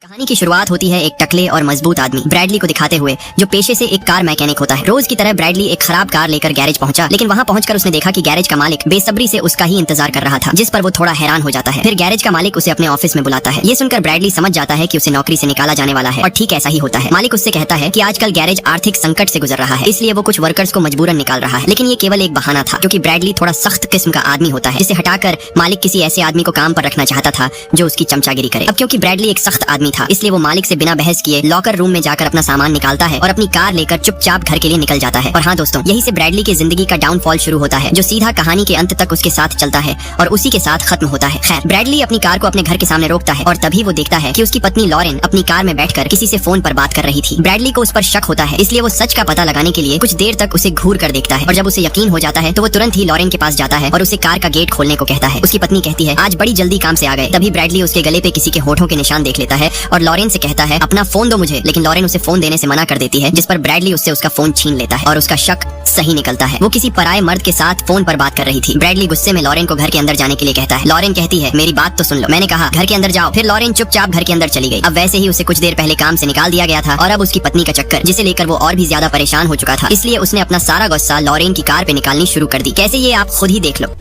कहानी की शुरुआत होती है एक टकले और मजबूत आदमी ब्रैडली को दिखाते हुए, जो पेशे से एक कार मैकेनिक होता है। रोज की तरह ब्रैडली एक खराब कार लेकर गैरेज पहुंचा, लेकिन वहां पहुंचकर उसने देखा कि गैरेज का मालिक बेसब्री से उसका ही इंतजार कर रहा था, जिस पर वो थोड़ा हैरान हो जाता है। फिर गैरेज का मालिक उसे अपने ऑफिस में बुलाता है। ये सुनकर ब्रैडली समझ जाता है कि उसे नौकरी से निकाला जाने वाला है, और ठीक ऐसा ही होता है। मालिक उससे कहता है कि आजकल गैरेज आर्थिक संकट से गुजर रहा है, इसलिए वो कुछ वर्कर्स को मजबूरन निकाल रहा है। लेकिन ये केवल एक बहाना था, क्योंकि ब्रैडली थोड़ा सख्त किस्म का आदमी होता है, जिसे हटाकर मालिक किसी ऐसे आदमी को काम पर रखना चाहता था जो उसकी चमचागिरी करे। अब क्योंकि ब्रैडली एक सख्त आदमी था, इसलिए वो मालिक से बिना बहस किए लॉकर रूम में जाकर अपना सामान निकालता है और अपनी कार लेकर चुपचाप घर के लिए निकल जाता है। और हाँ दोस्तों, यही से ब्रैडली की जिंदगी का डाउनफॉल शुरू होता है, जो सीधा कहानी के अंत तक उसके साथ चलता है और उसी के साथ खत्म होता है। खैर, ब्रैडली अपनी कार को अपने घर के सामने रोकता है और तभी वो देखता है कि उसकी पत्नी लॉरेन अपनी कार में बैठकर किसी से फोन पर बात कर रही थी। ब्रैडली को उस पर शक होता है, इसलिए वो सच का पता लगाने के लिए कुछ देर तक उसे घूर कर देखता है, और जब उसे यकीन हो जाता है तो वो तुरंत ही लॉरेन के पास जाता है और उसे कार का गेट खोलने को कहता है। उसकी पत्नी कहती है, आज बड़ी जल्दी काम से आ गए। तभी ब्रैडली उसके गले पे किसी के होठों के निशान देख लेता है और लॉरेन से कहता है, अपना फोन दो मुझे। लेकिन लॉरेन उसे फोन देने से मना कर देती है, जिस पर ब्रैडली उससे उसका फोन छीन लेता है और उसका शक सही निकलता है। वो किसी पराये मर्द के साथ फोन पर बात कर रही थी। ब्रैडली गुस्से में लॉरेन को घर के अंदर जाने के लिए कहता है। लॉरेन कहती है, मेरी बात तो सुन लो, मैंने कहा घर के अंदर जाओ। फिर लॉरेन चुपचाप घर के अंदर चली गई। अब वैसे ही उसे कुछ देर पहले काम से निकाल दिया गया था और अब उसकी पत्नी का चक्कर, जिसे लेकर वो और भी ज्यादा परेशान हो चुका था, इसलिए उसने अपना सारा गुस्सा लॉरेन की कार पे निकालनी शुरू कर दी। कैसे, ये आप खुद ही देख लो।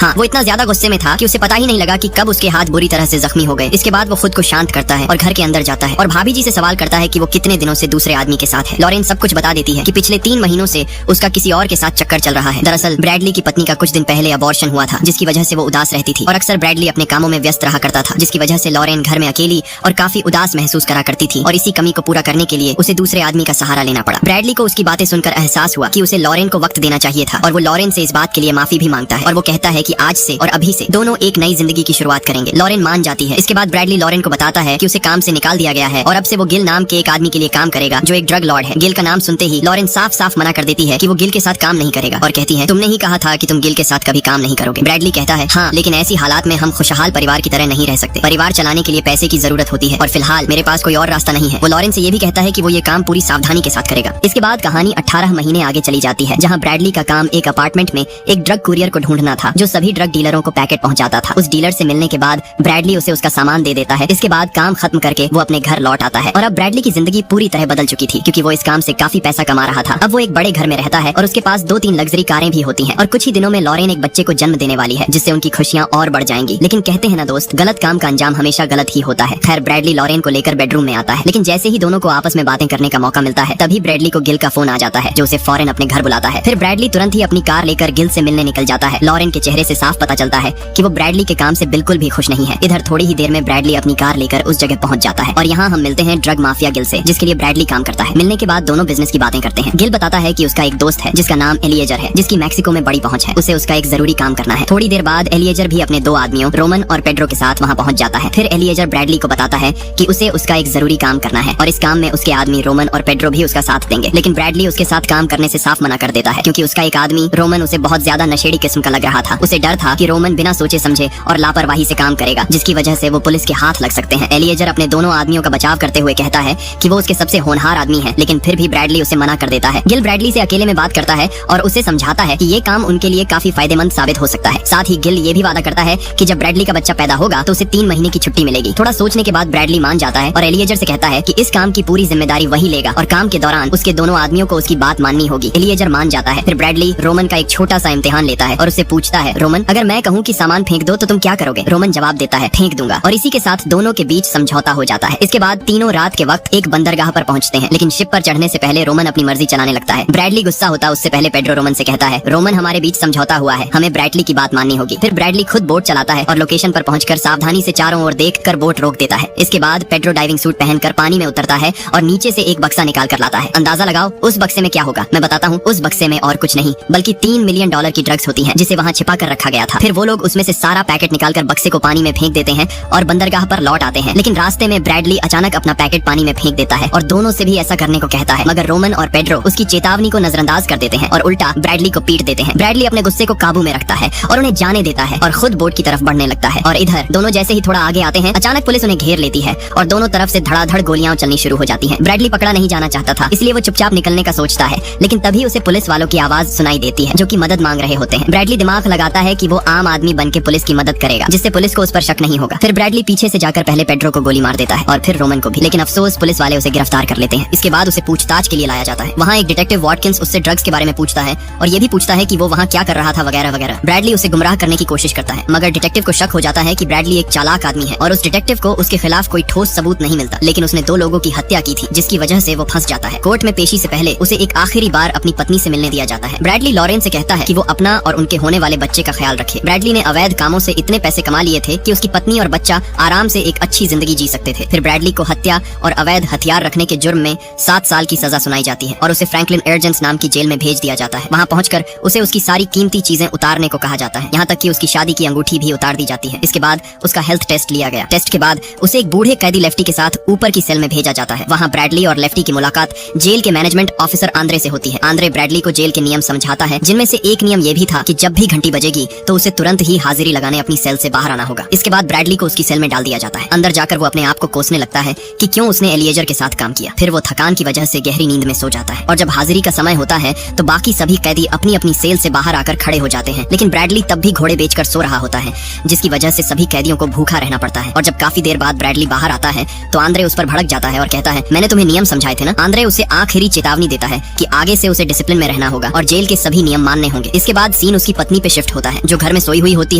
हाँ, वो इतना ज्यादा गुस्से में था कि उसे पता ही नहीं लगा कि कब उसके हाथ बुरी तरह से जख्मी हो गए। इसके बाद वो खुद को शांत करता है और घर के अंदर जाता है और भाभी जी से सवाल करता है कि वो कितने दिनों से दूसरे आदमी के साथ है। लॉरेन सब कुछ बता देती है कि पिछले 3 महीनों से उसका किसी और के साथ चक्कर चल रहा है। दरअसल ब्रैडली की पत्नी का कुछ दिन पहले अबॉर्शन हुआ था, जिसकी वजह से वो उदास रहती थी और अक्सर ब्रैडली अपने कामों में व्यस्त रहा करता था, जिसकी वजह से लॉरेन घर में अकेली और काफी उदास महसूस करा करती थी, और इसी कमी को पूरा करने के लिए उसे दूसरे आदमी का सहारा लेना पड़ा। ब्रैडली को उसकी बातें सुनकर एहसास हुआ कि उसे लॉरेन को वक्त देना चाहिए था, और वो लॉरेन से इस बात के लिए माफी भी मांगता है और वो कहता है कि आज से और अभी से दोनों एक नई जिंदगी की शुरुआत करेंगे। लॉरेन मान जाती है। इसके बाद ब्रैडली लॉरेन को बताता है कि उसे काम से निकाल दिया गया है और अब से वो गिल नाम के एक आदमी के लिए काम करेगा, जो एक ड्रग लॉर्ड है। गिल का नाम सुनते ही लॉरेन साफ साफ मना कर देती है कि वो गिल के साथ काम नहीं करेगा, और कहती है, तुमने ही कहा था कि तुम गिल के साथ कभी काम नहीं करोगे। ब्रैडली कहता है, हाँ, लेकिन ऐसी हालात में हम खुशहाल परिवार की तरह नहीं रह सकते। परिवार चलाने के लिए पैसे की जरूरत होती है और फिलहाल मेरे पास कोई और रास्ता नहीं है। वो लॉरेन से ये भी कहता है कि वो ये काम पूरी सावधानी के साथ करेगा। इसके बाद कहानी 18 महीने आगे चली जाती है, जहाँ ब्रैडली का काम एक अपार्टमेंट में एक ड्रग कुरियर को ढूंढना था, जो सभी ड्रग डीलरों को पैकेट पहुंचाता था। उस डीलर से मिलने के बाद ब्रैडली उसे उसका सामान दे देता है। इसके बाद काम खत्म करके वो अपने घर लौट आता है, और अब ब्रैडली की जिंदगी पूरी तरह बदल चुकी थी, क्योंकि वो इस काम से काफी पैसा कमा रहा था। अब वो एक बड़े घर में रहता है और उसके पास 2-3 लग्जरी कारें भी होती हैं, और कुछ ही दिनों में लॉरेन एक बच्चे को जन्म देने वाली है, जिससे उनकी खुशियां और बढ़ जाएंगी। लेकिन कहते हैं ना दोस्त, गलत काम का अंजाम हमेशा गलत ही होता है। खैर, ब्रैडली लॉरेन को लेकर बेडरूम में आता है, लेकिन जैसे ही दोनों को आपस में बातें करने का मौका मिलता है, तभी ब्रैडली को गिल का फोन आ जाता है, जो उसे फौरन अपने घर बुलाता है। फिर ब्रैडली तुरंत ही अपनी कार लेकर गिल से मिलने निकल जाता है। लॉरेन के चेहरे से साफ पता चलता है कि वो ब्रैडली के काम से बिल्कुल भी खुश नहीं है। इधर थोड़ी ही देर में ब्रैडली अपनी कार लेकर उस जगह पहुंच जाता है, और यहाँ हम मिलते हैं ड्रग माफिया गिल से, जिसके लिए ब्रैडली काम करता है। मिलने के बाद दोनों बिजनेस की बातें करते हैं। गिल बताता है कि उसका एक दोस्त है जिसका नाम एलिएजर है, जिसकी मैक्सिको में बड़ी पहुंच है। उसे उसका एक जरूरी काम करना है। थोड़ी देर बाद एलिएजर भी अपने 2 आदमियों रोमन और पेड्रो के साथ वहाँ पहुंच जाता है। फिर एलिएजर ब्रैडली को बताता है कि उसे उसका एक जरूरी काम करना है, और इस काम में उसके आदमी रोमन और पेड्रो भी उसका साथ देंगे। लेकिन ब्रैडली उसके साथ काम करने से साफ मना कर देता है, क्योंकि उसका एक आदमी रोमन उसे बहुत ज्यादा नशेड़ी किस्म का लग रहा था। उसे डर था कि रोमन बिना सोचे समझे और लापरवाही से काम करेगा, जिसकी वजह से वो पुलिस के हाथ लग सकते हैं। एलिएजर अपने दोनों आदमियों का बचाव करते हुए कहता है कि वो उसके सबसे होनहार आदमी है, लेकिन फिर भी ब्रैडली उसे मना कर देता है। गिल ब्रैडली से अकेले में बात करता है और उसे समझाता है कि ये काम उनके लिए काफी फायदेमंद साबित हो सकता है। साथ ही गिल ये भी वादा करता है कि जब ब्रैडली का बच्चा पैदा होगा तो उसे 3 महीने की छुट्टी मिलेगी। थोड़ा सोचने के बाद ब्रैडली मान जाता है और एलिएजर से कहता है कि इस काम की पूरी जिम्मेदारी वही लेगा, और काम के दौरान उसके दोनों आदमियों को उसकी बात माननी होगी। एलिएजर मान जाता है। फिर ब्रैडली रोमन का एक छोटा सा इम्तिहान लेता है और उससे पूछता है, रोमन, अगर मैं कहूँ कि सामान फेंक दो तो तुम क्या करोगे? रोमन जवाब देता है, फेंक दूंगा। और इसी के साथ दोनों के बीच समझौता हो जाता है। इसके बाद तीनों रात के वक्त एक बंदरगाह पर पहुंचते हैं, लेकिन शिप पर चढ़ने से पहले रोमन अपनी मर्जी चलाने लगता है। ब्रैडली गुस्सा होता उससे पहले पेड्रो रोमन से कहता है, रोमन, हमारे बीच समझौता हुआ है, हमें ब्रैडली की बात माननी होगी। फिर ब्रैडली खुद बोट चलाता है और लोकेशन पर पहुंचकर सावधानी से चारों ओर देखकर बोट रोक देता है। इसके बाद पेड्रो डाइविंग सूट पहनकर पानी में उतरता है और नीचे से एक बक्सा निकाल कर लाता है। अंदाजा लगाओ उस बक्से में क्या होगा? मैं बताता हूँ, उस बक्से में और कुछ नहीं बल्कि $3 मिलियन की ड्रग्स होती हैं, जिसे वहाँ छिपा कर रखा गया था। फिर वो लोग उसमें से सारा पैकेट निकालकर बक्से को पानी में फेंक देते हैं और बंदरगाह पर लौट आते हैं। लेकिन रास्ते में ब्रैडली अचानक अपना पैकेट पानी में फेंक देता है और दोनों से भी ऐसा करने को कहता है, मगर रोमन और पेड्रो उसकी चेतावनी को नजरअंदाज कर देते हैं और उल्टा ब्रैडली को पीट देते हैं। ब्रैडली अपने गुस्से को काबू में रखता है और उन्हें जाने देता है और खुद बोट की तरफ बढ़ने लगता है। और इधर दोनों जैसे ही थोड़ा आगे आते हैं, अचानक पुलिस उन्हें घेर लेती है और दोनों तरफ से धड़ाधड़ गोलियां चलनी शुरू हो जाती हैं। ब्रैडली पकड़ा नहीं जाना चाहता था, इसलिए वो चुपचाप निकलने का सोचता है, लेकिन तभी उसे पुलिस वालों की आवाज सुनाई देती है, जो कि मदद मांग रहे होते हैं। ब्रैडली दिमाग लगाता है कि वो आम आदमी बन के पुलिस की मदद करेगा, जिससे पुलिस को उस पर शक नहीं होगा। फिर ब्रैडली पीछे से जाकर पहले पेड्रो को गोली मार देता है और फिर रोमन को भी, लेकिन अफसोस पुलिस वाले उसे गिरफ्तार कर लेते हैं। इसके बाद उसे पूछताछ के लिए लाया जाता है। वहाँ एक डिटेक्टिव वॉटकिंस उससे ड्रग्स के बारे में पूछता है और ये भी पूछता है कि वो वहाँ क्या कर रहा था वगैरह वगैरह। ब्रैडली उसे गुमराह करने की कोशिश करता है, मगर डिटेक्टिव को शक हो जाता है कि ब्रैडली एक चालाक आदमी है और उस डिटेक्टिव को उसके खिलाफ कोई ठोस सबूत नहीं मिलता, लेकिन उसने 2 लोगों की हत्या की थी, जिसकी वजह से वो फंस जाता है। कोर्ट में पेशी से पहले उसे एक आखिरी बार अपनी पत्नी से मिलने दिया जाता है। ब्रैडली लॉरेन से कहता है कि वो अपना और उनके होने वाले बच्चे का ख्याल रखे। ब्रैडली ने अवैध कामों से इतने पैसे कमा लिए थे कि उसकी पत्नी और बच्चा आराम से एक अच्छी जिंदगी जी सकते थे। फिर ब्रैडली को हत्या और अवैध हथियार रखने के जुर्म में 7 साल की सजा सुनाई जाती है और उसे फ्रैंकलिन एर्जेंस नाम की जेल में भेज दिया जाता है। वहाँ पहुंचकर उसे उसकी सारी कीमती चीजें उतारने को कहा जाता है, यहाँ तक कि उसकी शादी की अंगूठी भी उतार दी जाती है। इसके बाद उसका हेल्थ टेस्ट लिया गया। टेस्ट के बाद उसे एक बूढ़े कैदी लेफ्टी के साथ ऊपर की सेल में भेजा जाता है। वहाँ ब्रैडली और लेफ्टी की मुलाकात जेल के मैनेजमेंट ऑफिसर आंद्रे से होती है। आंद्रे ब्रैडली को जेल के नियम समझाता है, जिनमें से एक नियम ये भी था कि जब भी घंटी बजेगी तो उसे तुरंत ही हाजिरी लगाने अपनी सेल से बाहर आना होगा। इसके बाद ब्रैडली को उसकी सेल में डाल दिया जाता है। अंदर जाकर वो अपने आप को कोसने लगता है कि क्यों उसने एलिएजर के साथ काम किया। फिर वो थकान की वजह से गहरी नींद में सो जाता है और जब हाजिरी का समय होता है तो बाकी सभी कैदी अपनी अपनी सेल से बाहर आकर खड़े हो जाते हैं, लेकिन ब्रैडली तब भी घोड़े बेचकर सो रहा होता है, जिसकी वजह से सभी कैदियों को भूखा रहना पड़ता है। और जब काफी देर बाद ब्रैडली बाहर आता है तो आंद्रे उस पर भड़क जाता है और कहता है, मैंने तुम्हें नियम समझाए थे ना। आंद्रे उसे आखिरी चेतावनी देता है कि आगे से उसे डिसिप्लिन में रहना होगा और जेल के सभी नियम मानने होंगे। इसके बाद सीन उसकी पत्नी पे शिफ्ट होता है, जो घर में सोई हुई होती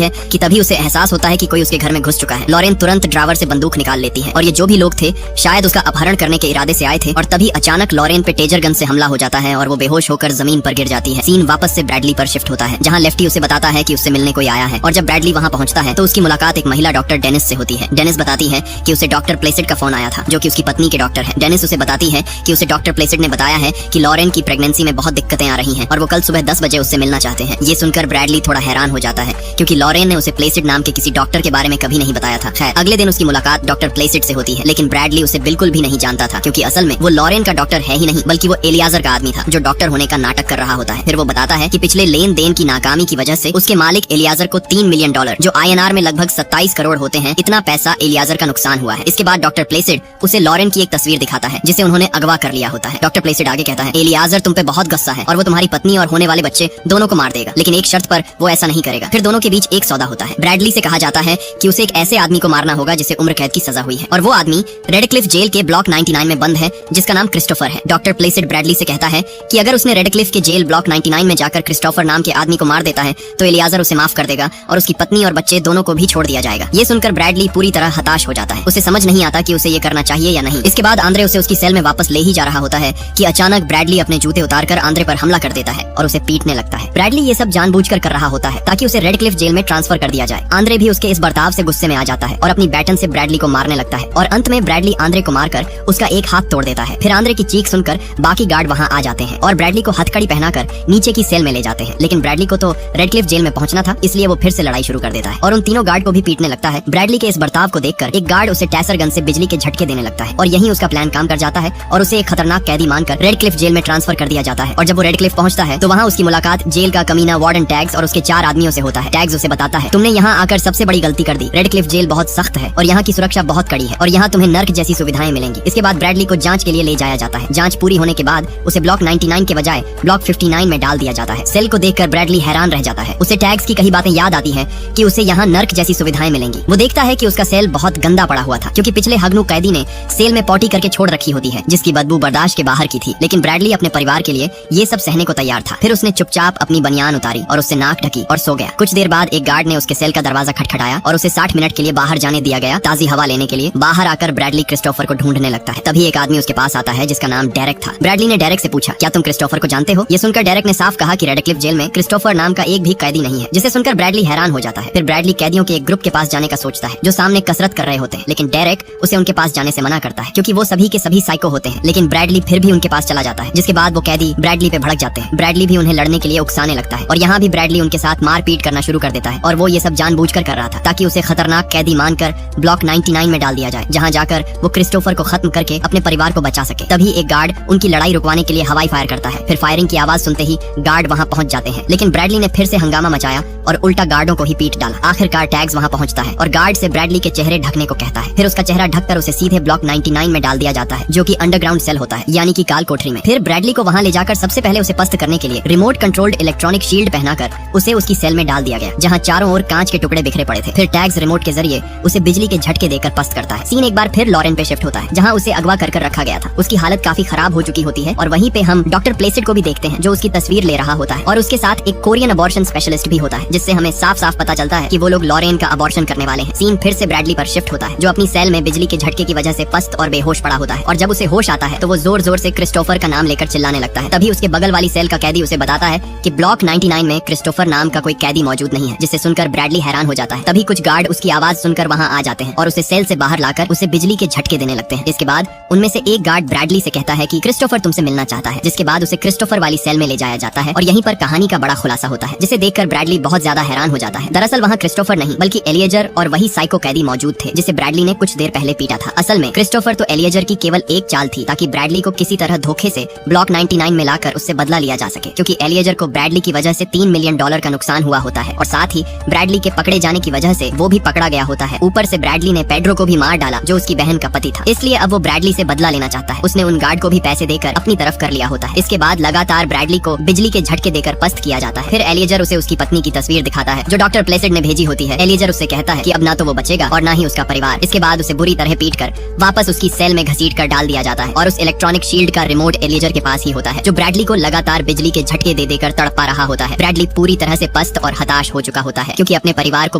है कि तभी उसे एहसास होता है कि कोई उसके घर में घुस चुका है। लॉरेन तुरंत ड्रावर से बंदूक निकाल लेती है और ये जो भी लोग थे शायद उसका अपहरण करने के इरादे से आए थे और तभी अचानक लॉरेन पे टेजर गन से हमला हो जाता है और वो बेहोश होकर जमीन पर गिर जाती है। सीन वापस से ब्रैडली पर शिफ्ट होता है, जहाँ लेफ्टी उसे बताता है कि उससे मिलने कोई आया है और जब ब्रैडली वहाँ पहुँचता है तो उसकी मुलाकात एक महिला डॉक्टर डेनिस से होती है। डेनिस बताती है कि उसे डॉक्टर प्लेसिड का फोन आया था, जो कि उसकी पत्नी के डॉक्टर है। डेनिस उसे बताती है कि उसे डॉक्टर प्लेसिड ने बताया है कि लॉरेन की प्रेगनेंसी में बहुत दिक्कतें आ रही हैं और वो कल सुबह 10 बजे उससे मिलना चाहते हैं। ये सुनकर ब्रैडली थोड़ा हैरान हो जाता है, क्योंकि लॉरेन ने उसे प्लेसिड नाम के किसी डॉक्टर के बारे में कभी नहीं बताया था। खैर, अगले दिन उसकी मुलाकात डॉक्टर प्लेसिड से होती है, लेकिन ब्रैडली उसे बिल्कुल भी नहीं जानता था, क्योंकि असल में वो लॉरेन का डॉक्टर है ही नहीं, बल्कि वो एलियाजर का आदमी था, जो डॉक्टर होने का नाटक कर रहा होता है। फिर वो बताता है कि पिछले लेन देन की नाकामी की वजह से उसके मालिक एलियाजर को $3 मिलियन, जो INR में लगभग 27 करोड़ होते हैं, इतना पैसा एलियाजर का नुकसान हुआ है। इसके बाद डॉक्टर प्लेसिड उसे लॉरेन की एक तस्वीर दिखाता है, जिसे उन्होंने अगवा कर लिया होता है। डॉक्टर प्लेसिड आगे कहता है, एलियाजर तुम पे बहुत गुस्सा है और वो तुम्हारी पत्नी और होने वाले बच्चे दोनों को मार देगा, लेकिन एक शर्त पर वो ऐसा नहीं करेगा। फिर दोनों के बीच एक सौदा होता है। ब्रैडली से कहा जाता है कि उसे एक ऐसे आदमी को मारना होगा जिसे उम्र कैद की सजा हुई है और वो आदमी रेडक्लिफ जेल के ब्लॉक 99 में बंद है, जिसका नाम क्रिस्टोफर है। डॉक्टर प्लेसिड ब्रैडली से कहता है कि अगर उसने रेडक्लिफ के जेल ब्लॉक 99 में जाकर क्रिस्टोफर नाम के आदमी को मार देता है तो एलियाजर उसे माफ कर देगा और उसकी पत्नी और बच्चे दोनों को भी छोड़ दिया जाएगा। ये सुनकर ब्रैडली पूरी तरह हताश हो जाता है, उसे समझ नहीं आता कि उसे ये करना चाहिए या नहीं। इसके बाद आंद्रे उसे उसकी सेल में वापस ले ही जा रहा होता है कि अचानक ब्रैडली अपने जूते उतारकर आंद्रे पर हमला कर देता है और उसे पीटने लगता है। ब्रैडली ये सब जानबूझकर कर रहा होता है ताकि उसे रेडक्लिफ जेल में ट्रांसफर कर दिया जाए। आंद्रे भी उसके इस बर्ताव से गुस्से में आ जाता है और अपनी बैटन से ब्रैडली को मारने लगता है और अंत में ब्रैडली आंद्रे को मारकर उसका एक हाथ तोड़ देता है। फिर आंद्रे की चीख सुनकर बाकी गार्ड वहाँ आ जाते हैं और ब्रैडली को हथकड़ी पहनाकर नीचे की सेल में ले जाते हैं, लेकिन ब्रैडली को तो रेडक्लिफ जेल में पहुंचना था, इसलिए वो फिर से लड़ाई शुरू कर देता है और उन तीनों गार्ड को भी पीटने लगता है। ब्रैडली के इस बर्ताव को देखकर एक गार्ड उसे टैसर गन से बिजली के झटके देने लगता है और यहीं उसका प्लान काम कर जाता है और उसे एक खतरनाक कैदी मानकर रेडक्लिफ जेल में ट्रांसफर कर दिया जाता है। और जब वो रेडक्लिफ पहुंचता है तो वहाँ उसकी मुलाकात जेल का कमीना वार्डन टैग्स और उसके 4 आदमियों से होता है। टैग्स उसे बताता है, तुमने यहाँ आकर सबसे बड़ी गलती कर दी। रेडक्लिफ जेल बहुत सख्त है और यहाँ की सुरक्षा बहुत कड़ी है और यहाँ तुम्हें नर्क जैसी सुविधाएं मिलेंगी। इसके बाद ब्रैडली को जांच के लिए ले जाया जाता है। जांच पूरी होने के बाद उसे ब्लॉक 99 के बजाय ब्लॉक 59 में डाल दिया जाता है। सेल को देखकर ब्रैडली हैरान रह जाता है। उसे टैग्स की कही बातें याद आती हैं कि उसे यहाँ नर्क जैसी सुविधाएं मिलेंगी। वो देखता है कि उसका सेल बहुत गंदा पड़ा हुआ था, क्योंकि पिछले हगनू कैदी ने सेल में पॉटी करके छोड़ रखी होती है, जिसकी बदबू बर्दाश्त के बाहर की थी। लेकिन ब्रैडली अपने परिवार के लिए ये सब सहने को तैयार था। फिर उसने चुपचाप अपनी बनियान उतारी और उससे नाक ढकी और सो गया। कुछ देर बाद एक गार्ड ने उसके सेल का दरवाजा खटखटाया और उसे 60 मिनट के लिए बाहर जाने दिया गया, ताजी हवा लेने के लिए। बाहर आकर ब्रैडली क्रिस्टोफर को ढूंढने लगता है। तभी एक आदमी उसके पास आता है जिसका नाम डेरेक था। ब्रैडली ने डेरेक से पूछा, क्या तुम क्रिस्टोफर को जानते हो? ये सुनकर डेरेक ने साफ कहा कि रेडक्लिफ जेल में क्रिस्टोफर नाम का एक भी कैदी नहीं है, जिसे सुनकर ब्रैडली हैरान हो जाता है। फिर ब्रैडली कैदियों के एक ग्रुप के पास जाने का सोचता है जो सामने कसरत कर रहे होते हैं, लेकिन डेरेक उसे उनके पास जाने से मना करता है, क्योंकि वो सभी के सभी साइको होते हैं। लेकिन ब्रैडली फिर भी उनके पास चला जाता है, जिसके बाद वो कैदी ब्रैडली पे भड़क जाते हैं। ब्रैडली भी उन्हें लड़ने के लिए उकसाने लगता है और यहाँ भी ब्रैडली उनके साथ मारपीट करना शुरू कर देता है और वो ये सब जानबूझकर कर रहा था ताकि उसे खतरनाक कैदी मानकर ब्लॉक 99 में डाल दिया जाए, जहाँ जाकर वो क्रिस्टोफर को खत्म करके अपने परिवार को बचा सके। तभी एक गार्ड उनकी लड़ाई रुकवाने के लिए हवाई फायर करता है। फिर फायरिंग की आवाज सुनते ही गार्ड वहाँ पहुंच जाते हैं, लेकिन ब्रैडली ने फिर से हंगामा मचाया और उल्टा गार्डों को ही पीट डाला। आखिरकार टैग्स वहाँ पहुंचता है और गार्ड से ब्रैडली के चेहरे ढकने को कहता है। फिर उसका चेहरा ढककर उसे सीधे ब्लॉक 99 में डाल दिया जाता है, जो कि अंडरग्राउंड सेल होता है, यानी कि काल कोठरी में। फिर ब्रैडली को वहाँ ले जाकर सबसे पहले उसे पस्त करने के लिए रिमोट कंट्रोल्ड इलेक्ट्रॉनिक शील्ड पहनाकर उसे उसकी उसकी सेल में डाल दिया गया, जहाँ चारों ओर कांच के टुकड़े बिखरे पड़े थे। फिर टैग्स रिमोट के जरिए उसे बिजली के झटके देकर पस्त करता है। सीन एक बार फिर लॉरेन पे शिफ्ट होता है, जहाँ उसे अगवा कर रखा गया था। उसकी हालत काफी खराब हो चुकी होती है और वहीं पे हम डॉक्टर प्लेसिड को भी देखते हैं, जो उसकी तस्वीर ले रहा होता है और उसके साथ एक कोरियन अबॉर्शन स्पेशलिस्ट भी होता है, जिससे हमें साफ साफ पता चलता है कि वो लोग लॉरेन का अबॉर्शन करने वाले हैं। सीन फिर से ब्रैडली पर शिफ्ट होता है, जो अपनी सेल में बिजली के झटके की वजह से पस्त और बेहोश पड़ा होता है। और जब उसे होश आता है तो वो जोर जोर से क्रिस्टोफर का नाम लेकर चिल्लाने लगता है। तभी उसके बगल वाली सेल का कैदी उसे बताता है कि ब्लॉक 99 में क्रिस्टोफर नाम का कोई कैदी मौजूद नहीं है, जिसे सुनकर ब्रैडली हैरान हो जाता है। तभी कुछ गार्ड उसकी आवाज सुनकर वहाँ आ जाते हैं और उसे सेल से बाहर लाकर उसे बिजली के झटके देने लगते हैं। इसके बाद उनमें से एक गार्ड ब्रैडली से कहता है कि क्रिस्टोफर तुमसे मिलना चाहता है, जिसके बाद उसे क्रिस्टोफर वाली सेल में ले जाया जाता है और यहीं पर कहानी का बड़ा खुलासा होता है, जिसे देखकर ब्रैडली बहुत ज्यादा हैरान हो जाता है। दरअसल वहाँ क्रिस्टोफर नहीं बल्कि एलिएजर और वही साइको कैदी मौजूद थे, जिसे ब्रैडली ने कुछ देर पहले पीटा था। असल में क्रिस्टोफर तो एलिएजर की केवल एक चाल थी, ताकि ब्रैडली को किसी तरह धोखे से ब्लॉक 99 में लाकर उससे बदला लिया जा सके, क्योंकि एलिएजर को ब्रैडली की वजह से $3 मिलियन का नुकसान हुआ होता है और साथ ही ब्रैडली के पकड़े जाने की वजह से वो भी पकड़ा गया होता है। ऊपर से ब्रैडली ने पेड्रो को भी मार डाला, जो उसकी बहन का पति था, इसलिए अब वो ब्रैडली से बदला लेना चाहता है। उसने उन गार्ड को भी पैसे देकर अपनी तरफ कर लिया होता है। इसके बाद लगातार ब्रैडली को बिजली के झटके देकर पस्त किया जाता है। फिर एलिएजर उसे उसकी पत्नी की तस्वीर दिखाता है, जो डॉक्टर प्लेसिड ने भेजी होती है। एलिएजर उससे कहता है कि अब ना तो वो बचेगा और ना ही उसका परिवार। इसके बाद उसे बुरी तरह पीटकर वापस उसकी सेल में घसीट कर डाल दिया जाता है और उस इलेक्ट्रॉनिक शील्ड का रिमोट एलिएजर के पास ही होता है, जो ब्रैडली को लगातार बिजली के झटके दे देकर तड़पा रहा होता है। ब्रैडली पूरी तरह से पस्त और हताश हो चुका होता है, क्योंकि अपने परिवार को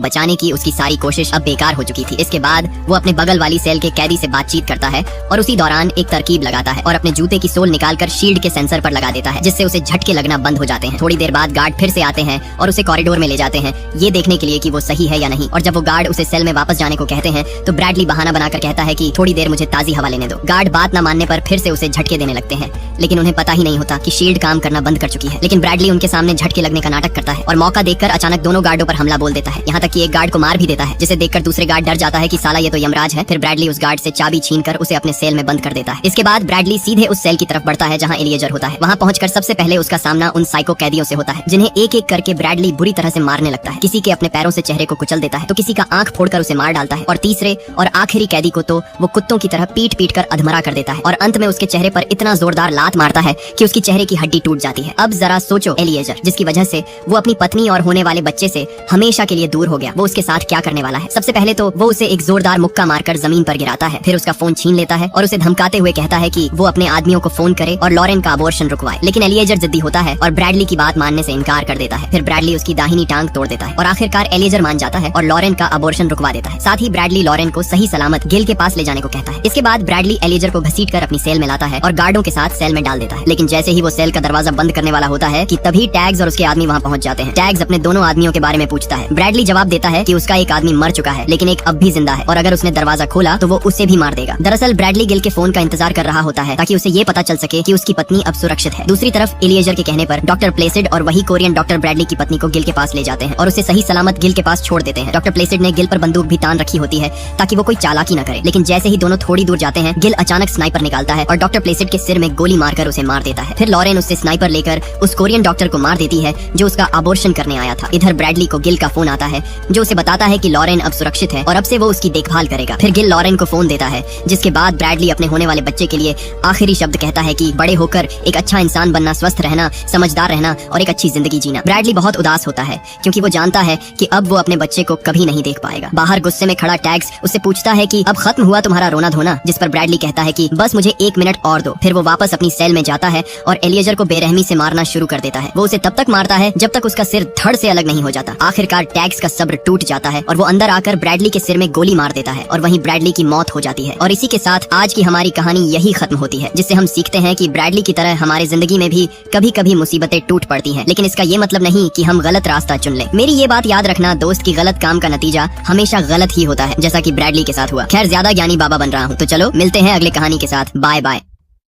बचाने की उसकी सारी कोशिश अब बेकार हो चुकी थी। इसके बाद वो अपने बगल वाली सेल के कैदी से बातचीत करता है और उसी दौरान एक तरकीब लगाता है और अपने जूते की सोल निकालकर शील्ड के सेंसर पर लगा देता है, जिससे उसे झटके लगना बंद हो जाते हैं। थोड़ी देर बाद गार्ड फिर से आते हैं और उसे कॉरिडोर में ले जाते हैं, ये देखने के लिए कि वो सही है या नहीं। और जब वो गार्ड उसे सेल में वापस जाने को कहते हैं तो ब्रैडली बहाना बनाकर कहता है कि थोड़ी देर मुझे ताजी हवा लेने दो। गार्ड बात न मानने पर फिर से उसे झटके देने लगते हैं, लेकिन उन्हें पता ही नहीं होता कि शील्ड काम करना बंद कर चुकी है। लेकिन ब्रैडली उनके सामने झटके लगने का नाटक करता है और मौका देखकर अचानक दोनों गार्डों पर हमला बोल देता है, यहाँ तक कि एक गार्ड को मार भी देता है, जिसे देखकर दूसरे गार्ड डर जाता है कि साला ये तो यमराज है। फिर ब्रैडली उस गार्ड से चाबी छीनकर उसे अपने सेल में बंद कर देता है। इसके बाद ब्रैडली सीधे उस सेल की तरफ बढ़ता है जहाँ एलिएजर होता है। वहाँ पहुंचकर सबसे पहले उसका सामना उन साइको कैदियों से होता है, जिन्हें एक एक करके ब्रैडली बुरी तरह से मारने लगता है। किसी के अपने पैरों से चेहरे को कुचल देता है, तो किसी का आंख फोड़कर उसे मार डालता है और तीसरे और आखिरी कैदी को तो वो कुत्तों की तरह पीट पीट कर अधमरा कर देता है और अंत में उसके चेहरे पर इतना जोरदार लात मारता है कि उसकी चेहरे की हड्डी टूट जाती है। अब जरा सोचो, एलिएजर जिसकी वजह से वो अपनी पत्नी और होने वाले बच्चे से हमेशा के लिए दूर हो गया, वो उसके साथ क्या करने वाला है। सबसे पहले तो वो उसे एक जोरदार मुक्का मारकर जमीन पर गिराता है, फिर उसका फोन छीन लेता है और उसे धमकाते हुए कहता है कि वो अपने आदमियों को फोन करे और लॉरेन का अबॉर्शन रुकवाए। लेकिन एलिएजर जिद्दी होता है और ब्रैडली की बात मानने से इनकार कर देता है। फिर ब्रैडली उसकी दाहिनी टांग तोड़ देता है और आखिरकार एलिएजर मान जाता है और लॉरेन का अबॉर्शन रुकवा देता है। साथ ही ब्रैडली लॉरेन को सही सलामत गिल के पास ले जाने को कहता है। इसके बाद ब्रैडली एलिएजर को घसीटकर अपनी सेल में लाता है और गार्डों के साथ सेल में डाल देता है। लेकिन जैसे ही वो सेल का दरवाजा बंद करने वाला होता है कि तभी टैग्स और उसके आदमी वहाँ पहुँच जाते हैं। टैग्स अपने दोनों आदमियों के बारे में पूछता है। ब्रैडली जवाब देता है कि उसका एक आदमी मर चुका है, लेकिन एक अब भी जिंदा है और अगर उसने दरवाजा खोला तो वो उसे भी मार देगा। दरअसल ब्रैडली गिल के फोन का इंतजार कर रहा होता है ताकि उसे ये पता चल सके कि उसकी पत्नी अब सुरक्षित है। दूसरी तरफ एलिएजर के कहने पर डॉक्टर प्लेसिड और वही कोरियन डॉक्टर ब्रैडली की पत्नी को गिल के पास ले जाते हैं और उसे सही सलामत गिल के पास छोड़ देते हैं। डॉक्टर प्लेसिड ने गिल पर बंदूक भी तान रखी होती है ताकि वो कोई चालाकी न करे, लेकिन जैसे ही दोनों थोड़ी दूर जाते हैं गिल अचानक स्नाइपर निकालता है और डॉक्टर प्लेसिड के सिर में गोली मारकर उसे मार देता है। फिर लॉरेन उससे स्नाइपर लेकर उस कोरियन डॉक्टर को मार देती है जो उसका अबॉर्शन करने आया था। इधर ब्रैडली को गिल का फोन आता है जो उसे बताता है कि लॉरेन अब सुरक्षित है और अब से वो उसकी देखभाल करेगा। फिर गिल लॉरेन को फोन देता है, जिसके बाद ब्रैडली अपने होने वाले बच्चे के लिए आखिरी शब्द कहता है कि बड़े होकर एक अच्छा इंसान बनना, स्वस्थ रहना, समझदार रहना और एक अच्छी जिंदगी जीना। ब्रैडली बहुत उदास होता है क्योंकि वो जानता है कि अब वो अपने बच्चे को कभी नहीं देख पाएगा। बाहर गुस्से में खड़ा टैग्स उससे पूछता है कि अब खत्म हुआ तुम्हारा रोना धोना, जिस पर ब्रैडली कहता है कि बस मुझे 1 मिनट और दो। फिर वो वापस अपनी सेल में जाता है और एलिएजर को बेरहमी से मारना शुरू कर देता है। वो उसे तब तक मारता है जब तक उसका सिर धड़ से अलग नहीं हो जाता। आखिरकार टैग्स का सब्र टूट जाता है और वो अंदर आकर ब्रैडली के सिर में गोली मार देता है और वहीं ब्रैडली की मौत हो जाती है। और इसी के साथ आज की हमारी कहानी यही खत्म होती है, जिससे हम सीखते हैं कि ब्रैडली की तरह हमारी जिंदगी में भी कभी कभी मुसीबतें टूट पड़ती हैं, लेकिन इसका ये मतलब नहीं कि हम गलत रास्ता चुन लें। मेरी ये बात याद रखना, दोस्त की गलत काम का नतीजा हमेशा गलत ही होता है, जैसा कि ब्रैडली के साथ हुआ। खैर, ज्यादा ज्ञानी बाबा बन रहा हूँ, तो चलो मिलते हैं अगले कहानी के साथ। Bye bye.